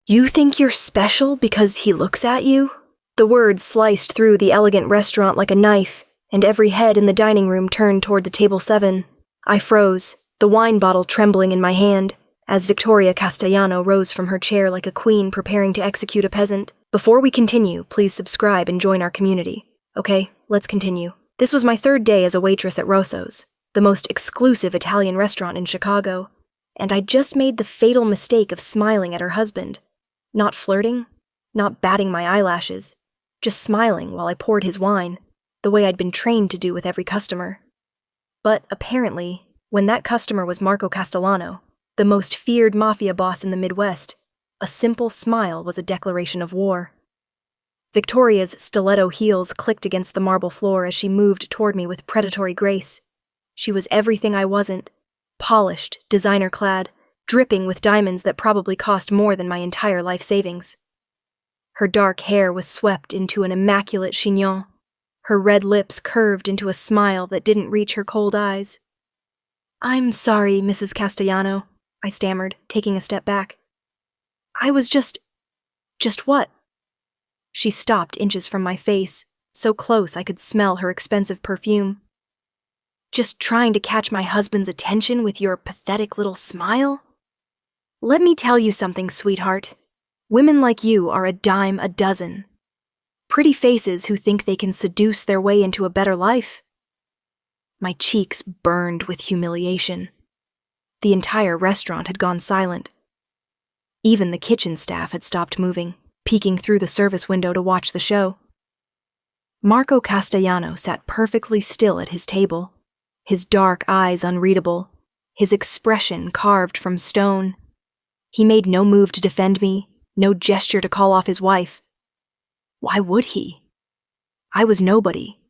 You think you're special because he looks at you? The words sliced through the elegant restaurant like a knife, and every head in the dining room turned toward the table 7. I froze, the wine bottle trembling in my hand, as Victoria Castellano rose from her chair like a queen preparing to execute a peasant. Before we continue, please subscribe and join our community. Okay, let's continue. This was my 3rd day as a waitress at Rosso's, the most exclusive Italian restaurant in Chicago, and I just made the fatal mistake of smiling at her husband. Not flirting, not batting my eyelashes, just smiling while I poured his wine, the way I'd been trained to do with every customer. But apparently, when that customer was Marco Castellano, the most feared Mafia boss in the Midwest, a simple smile was a declaration of war. Victoria's stiletto heels clicked against the marble floor as she moved toward me with predatory grace. She was everything I wasn't, polished, designer-clad, dripping with diamonds that probably cost more than my entire life savings. Her dark hair was swept into an immaculate chignon. Her red lips curved into a smile that didn't reach her cold eyes. "I'm sorry, Mrs. Castellano," I stammered, taking a step back. "I was just what?" She stopped inches from my face, so close I could smell her expensive perfume. "Just trying to catch my husband's attention with your pathetic little smile? Let me tell you something, sweetheart. Women like you are a dime a dozen. Pretty faces who think they can seduce their way into a better life." My cheeks burned with humiliation. The entire restaurant had gone silent. Even the kitchen staff had stopped moving, peeking through the service window to watch the show. Marco Castellano sat perfectly still at his table, his dark eyes unreadable, his expression carved from stone. He made no move to defend me, no gesture to call off his wife. Why would he? I was nobody.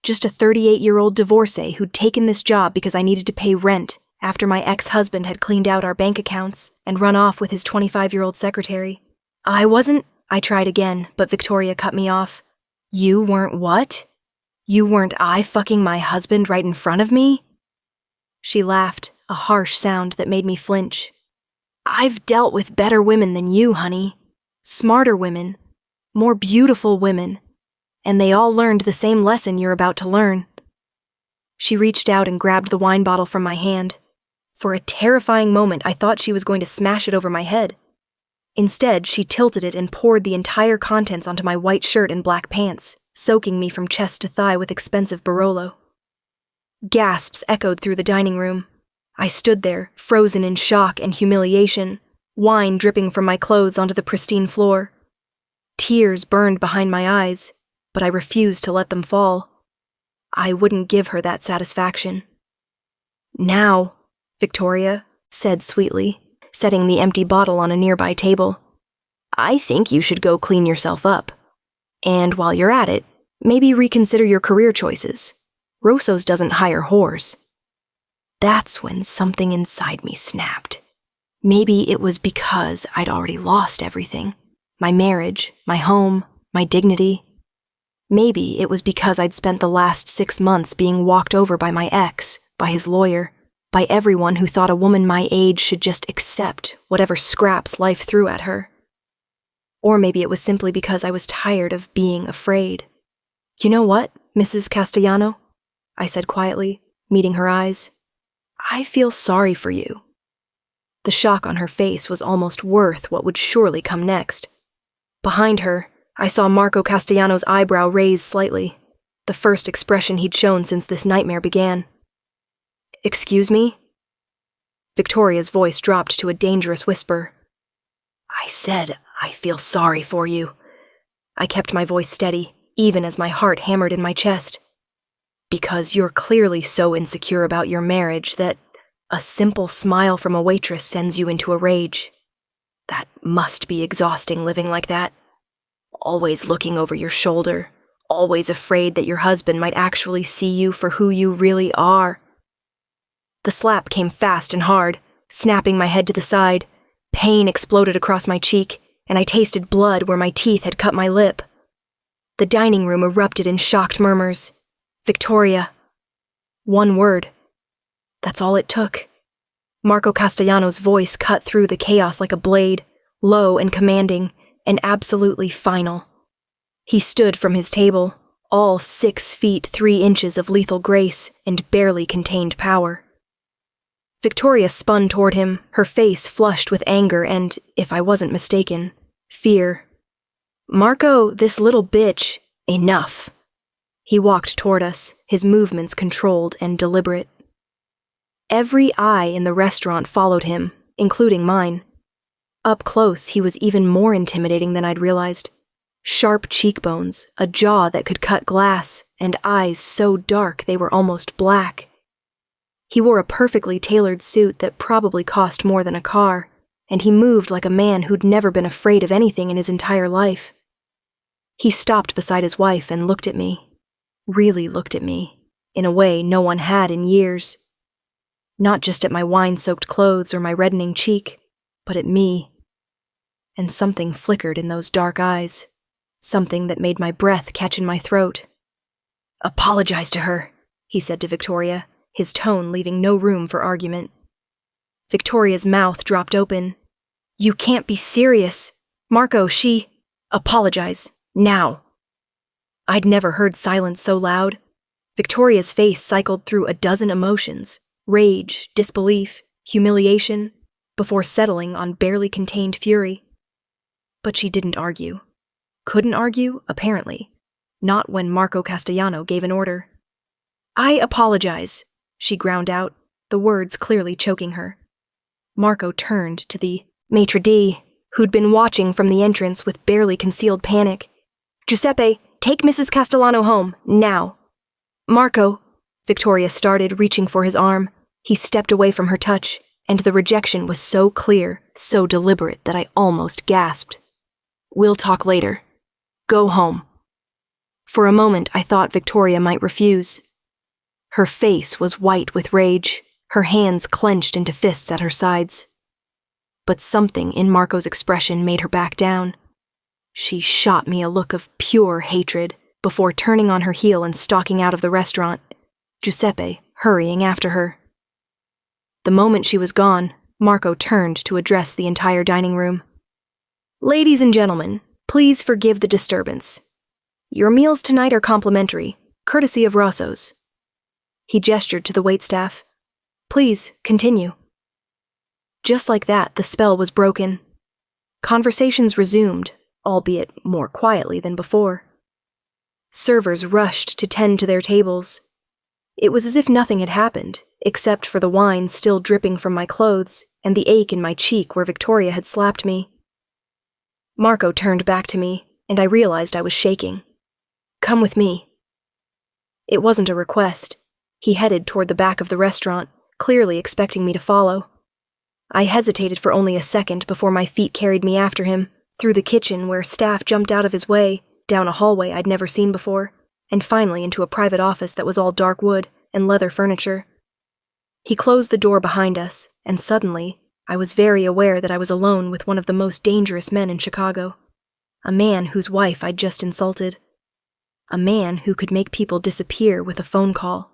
Just a 38-year-old divorcee who'd taken this job because I needed to pay rent after my ex-husband had cleaned out our bank accounts and run off with his 25-year-old secretary. I tried again, but Victoria cut me off. "You weren't what? You weren't fucking my husband right in front of me?" She laughed, a harsh sound that made me flinch. "I've dealt with better women than you, honey. Smarter women. More beautiful women. And they all learned the same lesson you're about to learn." She reached out and grabbed the wine bottle from my hand. For a terrifying moment, I thought she was going to smash it over my head. Instead, she tilted it and poured the entire contents onto my white shirt and black pants, soaking me from chest to thigh with expensive Barolo. Gasps echoed through the dining room. I stood there, frozen in shock and humiliation, wine dripping from my clothes onto the pristine floor. Tears burned behind my eyes, but I refused to let them fall. I wouldn't give her that satisfaction. "Now," Victoria said sweetly, setting the empty bottle on a nearby table, "I think you should go clean yourself up. And while you're at it, maybe reconsider your career choices. Rosso's doesn't hire whores." That's when something inside me snapped. Maybe it was because I'd already lost everything. My marriage, my home, my dignity. Maybe it was because I'd spent the last 6 months being walked over by my ex, by his lawyer, by everyone who thought a woman my age should just accept whatever scraps life threw at her. Or maybe it was simply because I was tired of being afraid. "You know what, Mrs. Castellano?" I said quietly, meeting her eyes. "I feel sorry for you." The shock on her face was almost worth what would surely come next. Behind her, I saw Marco Castellano's eyebrow raise slightly, the first expression he'd shown since this nightmare began. "Excuse me?" Victoria's voice dropped to a dangerous whisper. "I said I feel sorry for you." I kept my voice steady, even as my heart hammered in my chest. "Because you're clearly so insecure about your marriage that a simple smile from a waitress sends you into a rage. That must be exhausting living like that. Always looking over your shoulder, always afraid that your husband might actually see you for who you really are." The slap came fast and hard, snapping my head to the side. Pain exploded across my cheek, and I tasted blood where my teeth had cut my lip. The dining room erupted in shocked murmurs. "Victoria." One word. That's all it took. Marco Castellano's voice cut through the chaos like a blade, low and commanding, and absolutely final. He stood from his table, all 6 feet 3 inches of lethal grace and barely contained power. Victoria spun toward him, her face flushed with anger and, if I wasn't mistaken, fear. "Marco, this little bitch, enough." He walked toward us, his movements controlled and deliberate. Every eye in the restaurant followed him, including mine. Up close, he was even more intimidating than I'd realized. Sharp cheekbones, a jaw that could cut glass, and eyes so dark they were almost black. He wore a perfectly tailored suit that probably cost more than a car, and he moved like a man who'd never been afraid of anything in his entire life. He stopped beside his wife and looked at me. Really looked at me, in a way no one had in years. Not just at my wine-soaked clothes or my reddening cheek, but at me. And something flickered in those dark eyes, something that made my breath catch in my throat. "Apologize to her," he said to Victoria, his tone leaving no room for argument. Victoria's mouth dropped open. "You can't be serious. Marco, she... Apologize. Now." I'd never heard silence so loud. Victoria's face cycled through a dozen emotions, rage, disbelief, humiliation, before settling on barely contained fury. But she didn't argue. Couldn't argue, apparently. Not when Marco Castellano gave an order. "I apologize," she ground out, the words clearly choking her. Marco turned to the maitre d', who'd been watching from the entrance with barely concealed panic. "Giuseppe, take Mrs. Castellano home, now." "Marco," Victoria started, reaching for his arm. He stepped away from her touch, and the rejection was so clear, so deliberate that I almost gasped. "We'll talk later. Go home." For a moment, I thought Victoria might refuse. Her face was white with rage, her hands clenched into fists at her sides. But something in Marco's expression made her back down. She shot me a look of pure hatred before turning on her heel and stalking out of the restaurant, Giuseppe hurrying after her. The moment she was gone, Marco turned to address the entire dining room. "Ladies and gentlemen, please forgive the disturbance. Your meals tonight are complimentary, courtesy of Rosso's." He gestured to the waitstaff. "Please, continue." Just like that, the spell was broken. Conversations resumed, albeit more quietly than before. Servers rushed to tend to their tables. It was as if nothing had happened, except for the wine still dripping from my clothes and the ache in my cheek where Victoria had slapped me. Marco turned back to me, and I realized I was shaking. "Come with me." It wasn't a request. He headed toward the back of the restaurant, clearly expecting me to follow. I hesitated for only a second before my feet carried me after him, through the kitchen where staff jumped out of his way, down a hallway I'd never seen before, and finally into a private office that was all dark wood and leather furniture. He closed the door behind us, and suddenly, I was very aware that I was alone with one of the most dangerous men in Chicago. A man whose wife I'd just insulted. A man who could make people disappear with a phone call.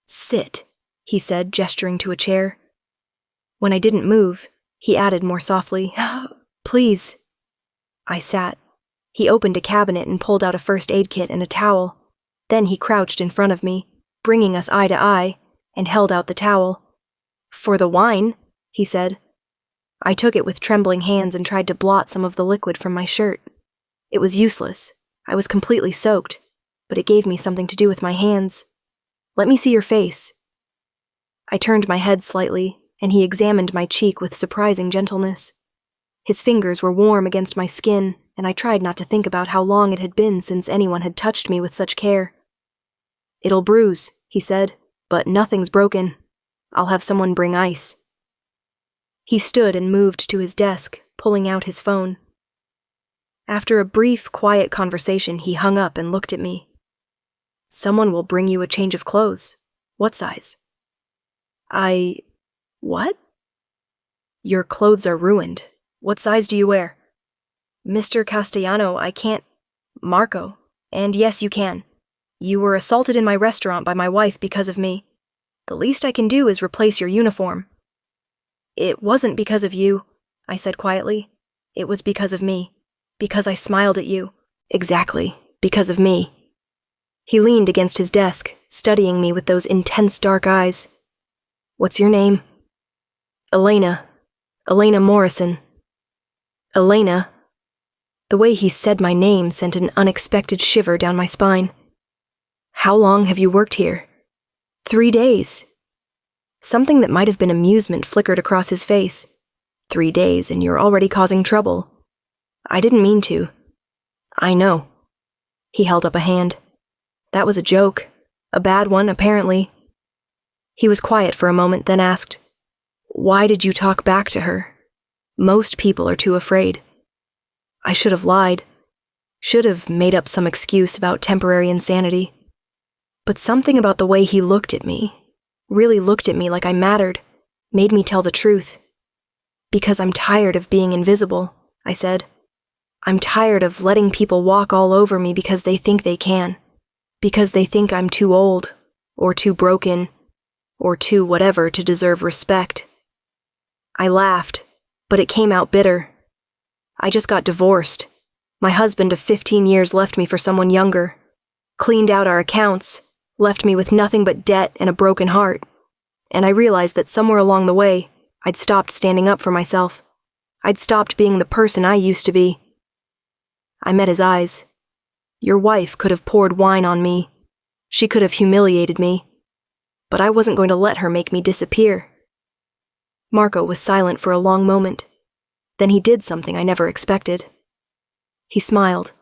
"Sit," he said, gesturing to a chair. When I didn't move, he added more softly, "Please." I sat. He opened a cabinet and pulled out a first aid kit and a towel. Then he crouched in front of me, bringing us eye to eye, and held out the towel. "For the wine," he said. I took it with trembling hands and tried to blot some of the liquid from my shirt. It was useless. I was completely soaked, but it gave me something to do with my hands. "Let me see your face." I turned my head slightly, and he examined my cheek with surprising gentleness. His fingers were warm against my skin, and I tried not to think about how long it had been since anyone had touched me with such care. "It'll bruise," he said, "but nothing's broken. I'll have someone bring ice." He stood and moved to his desk, pulling out his phone. After a brief, quiet conversation, he hung up and looked at me. "Someone will bring you a change of clothes. What size?" What? "Your clothes are ruined. What size do you wear?" "Mr. Castellano, I can't..." "Marco. And yes, you can. You were assaulted in my restaurant by my wife because of me. The least I can do is replace your uniform." "It wasn't because of you," I said quietly. It was because of me. Because I smiled at you. Exactly, because of me. He leaned against his desk, studying me with those intense dark eyes. What's your name? Elena. Elena Morrison. Elena. The way he said my name sent an unexpected shiver down my spine. How long have you worked here? 3 days. Something that might have been amusement flickered across his face. 3 days and you're already causing trouble. I didn't mean to. I know. He held up a hand. That was a joke. A bad one, apparently. He was quiet for a moment, then asked, Why did you talk back to her? Most people are too afraid. I should have lied. Should have made up some excuse about temporary insanity. But something about the way he looked at me, really looked at me like I mattered, made me tell the truth. Because I'm tired of being invisible, I said. I'm tired of letting people walk all over me because they think they can. Because they think I'm too old, or too broken, or too whatever to deserve respect. I laughed, but it came out bitter. I just got divorced. My husband of 15 years left me for someone younger, cleaned out our accounts, left me with nothing but debt and a broken heart. And I realized that somewhere along the way, I'd stopped standing up for myself. I'd stopped being the person I used to be. I met his eyes. Your wife could have poured wine on me. She could have humiliated me. But I wasn't going to let her make me disappear. Marco was silent for a long moment. Then he did something I never expected. He smiled.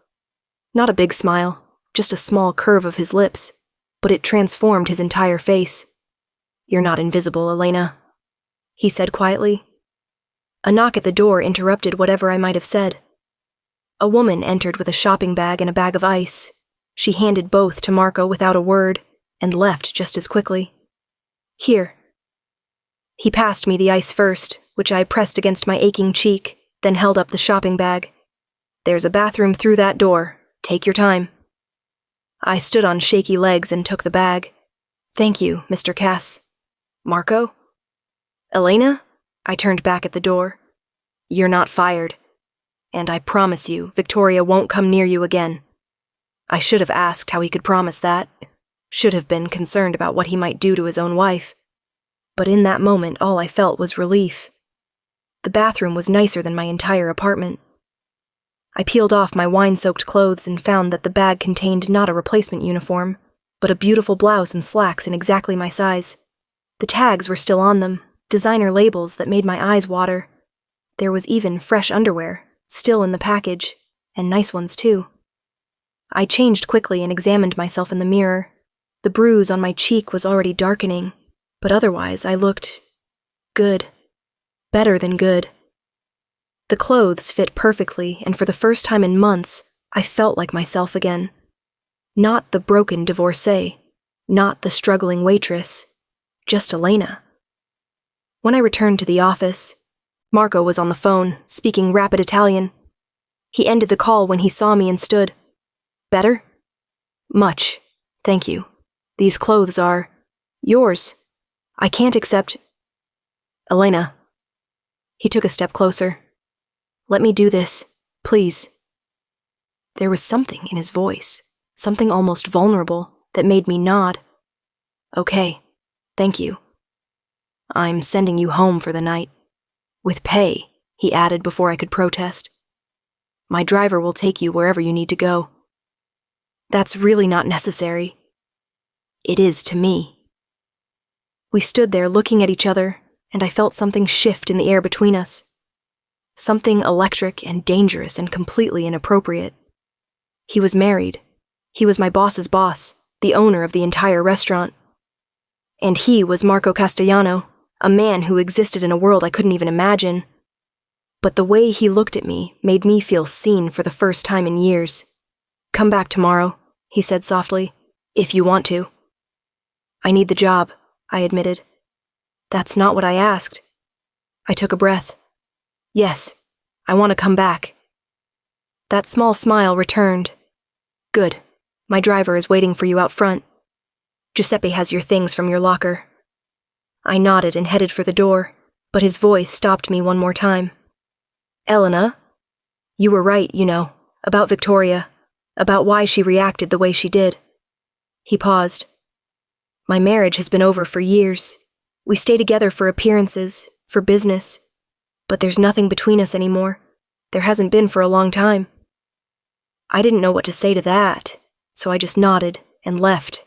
Not a big smile, just a small curve of his lips, but it transformed his entire face. You're not invisible, Elena, he said quietly. A knock at the door interrupted whatever I might have said. A woman entered with a shopping bag and a bag of ice. She handed both to Marco without a word, and left just as quickly. Here. He passed me the ice first, which I pressed against my aching cheek, then held up the shopping bag. There's a bathroom through that door. Take your time. I stood on shaky legs and took the bag. Thank you, Mr. Cass. Marco? Elena? I turned back at the door. You're not fired. And I promise you, Victoria won't come near you again. I should have asked how he could promise that. Should have been concerned about what he might do to his own wife. But in that moment, all I felt was relief. The bathroom was nicer than my entire apartment. I peeled off my wine-soaked clothes and found that the bag contained not a replacement uniform, but a beautiful blouse and slacks in exactly my size. The tags were still on them, designer labels that made my eyes water. There was even fresh underwear, still in the package, and nice ones too. I changed quickly and examined myself in the mirror. The bruise on my cheek was already darkening, but otherwise I looked good. Better than good. The clothes fit perfectly, and for the first time in months, I felt like myself again. Not the broken divorcee, not the struggling waitress, just Elena. When I returned to the office, Marco was on the phone, speaking rapid Italian. He ended the call when he saw me and stood. Better? Much, thank you. These clothes are yours. I can't accept... Elena. He took a step closer. Let me do this, please. There was something in his voice, something almost vulnerable, that made me nod. Okay, thank you. I'm sending you home for the night. With pay, he added before I could protest. My driver will take you wherever you need to go. That's really not necessary. It is to me. We stood there looking at each other, and I felt something shift in the air between us. Something electric and dangerous and completely inappropriate. He was married. He was my boss's boss, the owner of the entire restaurant. And he was Marco Castellano, a man who existed in a world I couldn't even imagine. But the way he looked at me made me feel seen for the first time in years. Come back tomorrow, he said softly, if you want to. I need the job, I admitted. That's not what I asked. I took a breath. Yes, I want to come back. That small smile returned. Good. My driver is waiting for you out front. Giuseppe has your things from your locker. I nodded and headed for the door, but his voice stopped me one more time. Elena, You were right, about Victoria, about why she reacted the way she did. He paused. My marriage has been over for years. We stay together for appearances, for business. But there's nothing between us anymore. There hasn't been for a long time. I didn't know what to say to that, so I just nodded and left.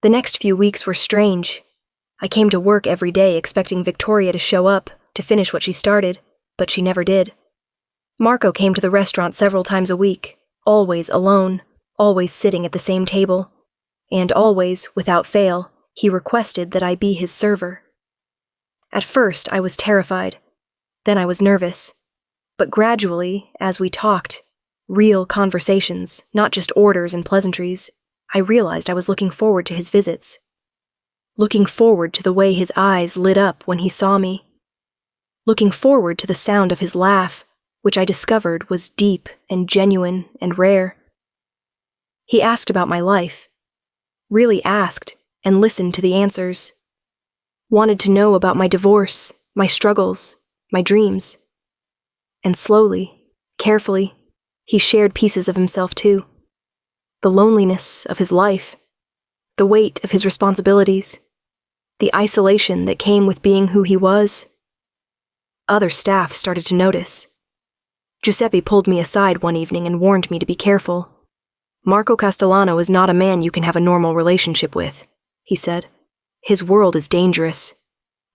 The next few weeks were strange. I came to work every day expecting Victoria to show up, to finish what she started, but she never did. Marco came to the restaurant several times a week, always alone, always sitting at the same table. And always, without fail, he requested that I be his server. At first, I was terrified. Then I was nervous. But gradually, as we talked, real conversations, not just orders and pleasantries, I realized I was looking forward to his visits. Looking forward to the way his eyes lit up when he saw me. Looking forward to the sound of his laugh, which I discovered was deep and genuine and rare. He asked about my life. Really asked, and listened to the answers. Wanted to know about my divorce, my struggles, my dreams. And slowly, carefully, he shared pieces of himself too. The loneliness of his life, the weight of his responsibilities, the isolation that came with being who he was. Other staff started to notice. Giuseppe pulled me aside one evening and warned me to be careful. Marco Castellano is not a man you can have a normal relationship with, he said. His world is dangerous.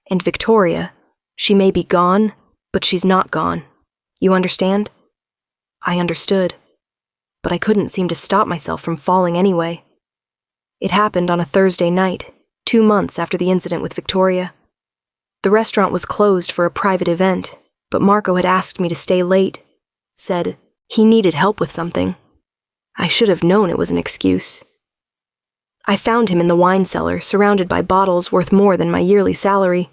And Victoria, she may be gone, but she's not gone. You understand? I understood, but I couldn't seem to stop myself from falling anyway. It happened on a Thursday night, 2 months after the incident with Victoria. The restaurant was closed for a private event, but Marco had asked me to stay late, said he needed help with something. I should have known it was an excuse. I found him in the wine cellar, surrounded by bottles worth more than my yearly salary.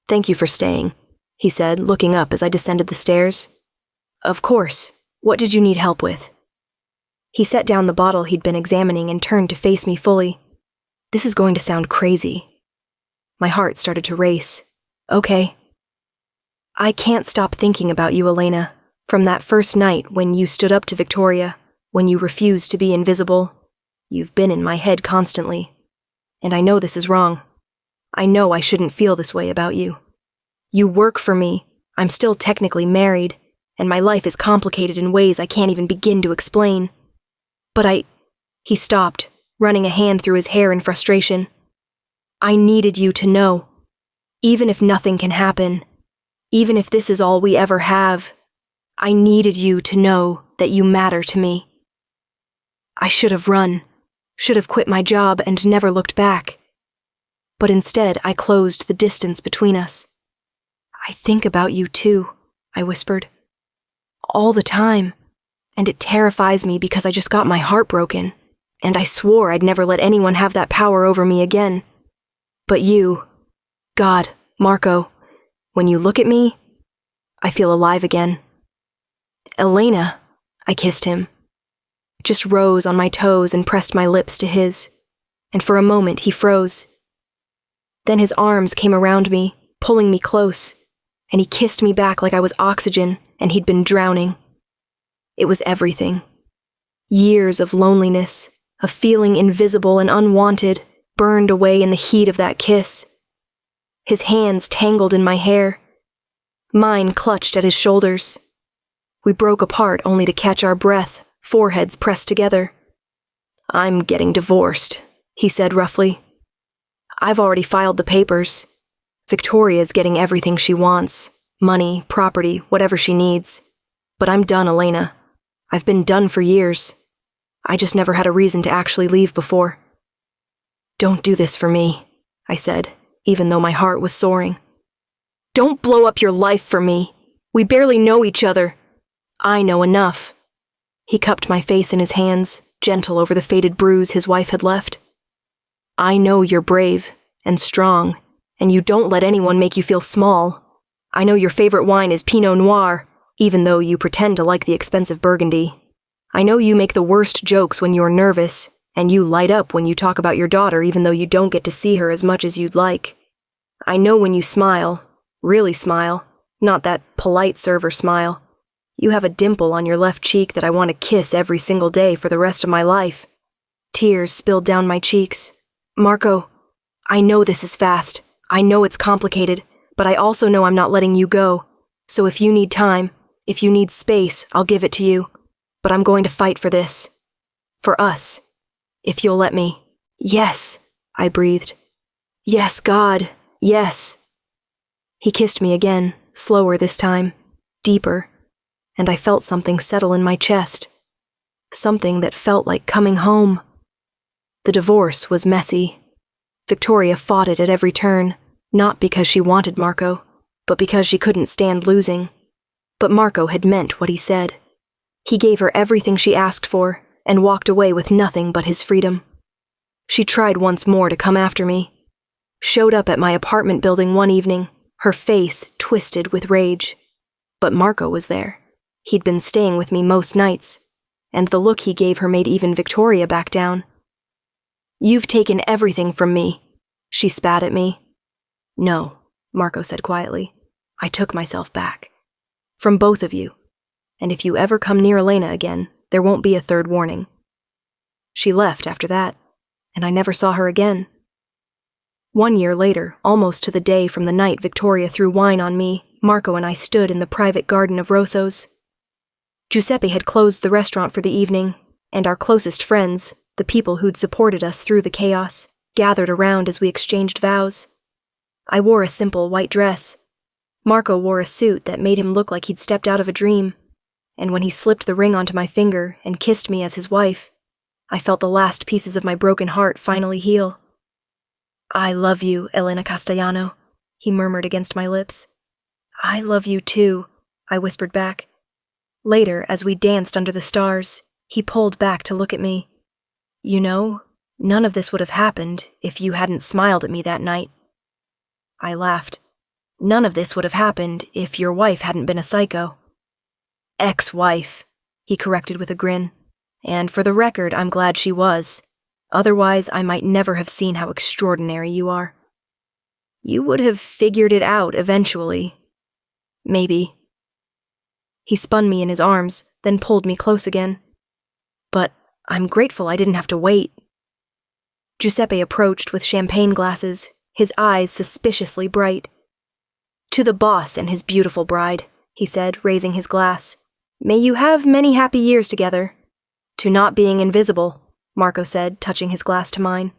Thank you for staying, he said, looking up as I descended the stairs. Of course. What did you need help with? He set down the bottle he'd been examining and turned to face me fully. This is going to sound crazy. My heart started to race. Okay. I can't stop thinking about you, Elena, from that first night when you stood up to Victoria. When you refuse to be invisible, you've been in my head constantly. And I know this is wrong. I know I shouldn't feel this way about you. You work for me. I'm still technically married, and my life is complicated in ways I can't even begin to explain. But He stopped, running a hand through his hair in frustration. I needed you to know. Even if nothing can happen, even if this is all we ever have, I needed you to know that you matter to me. I should have run, should have quit my job and never looked back. But instead, I closed the distance between us. I think about you too, I whispered. All the time. And it terrifies me because I just got my heart broken. And I swore I'd never let anyone have that power over me again. But you, God, Marco, when you look at me, I feel alive again. Elena, I kissed him. Just rose on my toes and pressed my lips to his, and for a moment he froze. Then his arms came around me, pulling me close, and he kissed me back like I was oxygen and he'd been drowning. It was everything. Years of loneliness, of feeling invisible and unwanted, burned away in the heat of that kiss. His hands tangled in my hair. Mine clutched at his shoulders. We broke apart only to catch our breath, foreheads pressed together. I'm getting divorced, he said roughly. I've already filed the papers. Victoria's getting everything she wants, money, property, whatever she needs. But I'm done, Elena. I've been done for years. I just never had a reason to actually leave before. Don't do this for me, I said, even though my heart was soaring. Don't blow up your life for me. We barely know each other. I know enough. He cupped my face in his hands, gentle over the faded bruise his wife had left. I know you're brave and strong, and you don't let anyone make you feel small. I know your favorite wine is Pinot Noir, even though you pretend to like the expensive Burgundy. I know you make the worst jokes when you're nervous, and you light up when you talk about your daughter even though you don't get to see her as much as you'd like. I know when you smile, really smile, not that polite server smile. You have a dimple on your left cheek that I want to kiss every single day for the rest of my life. Tears spilled down my cheeks. Marco, I know this is fast. I know it's complicated, but I also know I'm not letting you go. So if you need time, if you need space, I'll give it to you. But I'm going to fight for this. For us. If you'll let me. Yes, I breathed. Yes, God, yes. He kissed me again, slower this time, deeper, and I felt something settle in my chest. Something that felt like coming home. The divorce was messy. Victoria fought it at every turn, not because she wanted Marco, but because she couldn't stand losing. But Marco had meant what he said. He gave her everything she asked for, and walked away with nothing but his freedom. She tried once more to come after me. Showed up at my apartment building one evening, her face twisted with rage. But Marco was there. He'd been staying with me most nights, and the look he gave her made even Victoria back down. You've taken everything from me, she spat at me. No, Marco said quietly. I took myself back. From both of you. And if you ever come near Elena again, there won't be a third warning. She left after that, and I never saw her again. 1 year later, almost to the day from the night Victoria threw wine on me, Marco and I stood in the private garden of Rosso's. Giuseppe had closed the restaurant for the evening, and our closest friends, the people who'd supported us through the chaos, gathered around as we exchanged vows. I wore a simple white dress. Marco wore a suit that made him look like he'd stepped out of a dream, and when he slipped the ring onto my finger and kissed me as his wife, I felt the last pieces of my broken heart finally heal. I love you, Elena Castellano, he murmured against my lips. I love you too, I whispered back. Later, as we danced under the stars, he pulled back to look at me. You know, none of this would have happened if you hadn't smiled at me that night. I laughed. None of this would have happened if your wife hadn't been a psycho. Ex-wife, he corrected with a grin. And for the record, I'm glad she was. Otherwise, I might never have seen how extraordinary you are. You would have figured it out eventually. Maybe. He spun me in his arms, then pulled me close again. But I'm grateful I didn't have to wait. Giuseppe approached with champagne glasses, his eyes suspiciously bright. To the boss and his beautiful bride, he said, raising his glass. May you have many happy years together. To not being invisible, Marco said, touching his glass to mine.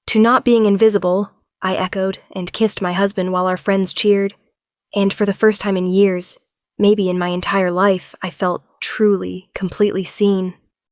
To not being invisible, I echoed, and kissed my husband while our friends cheered. And for the first time in years, maybe in my entire life, I felt truly, completely seen.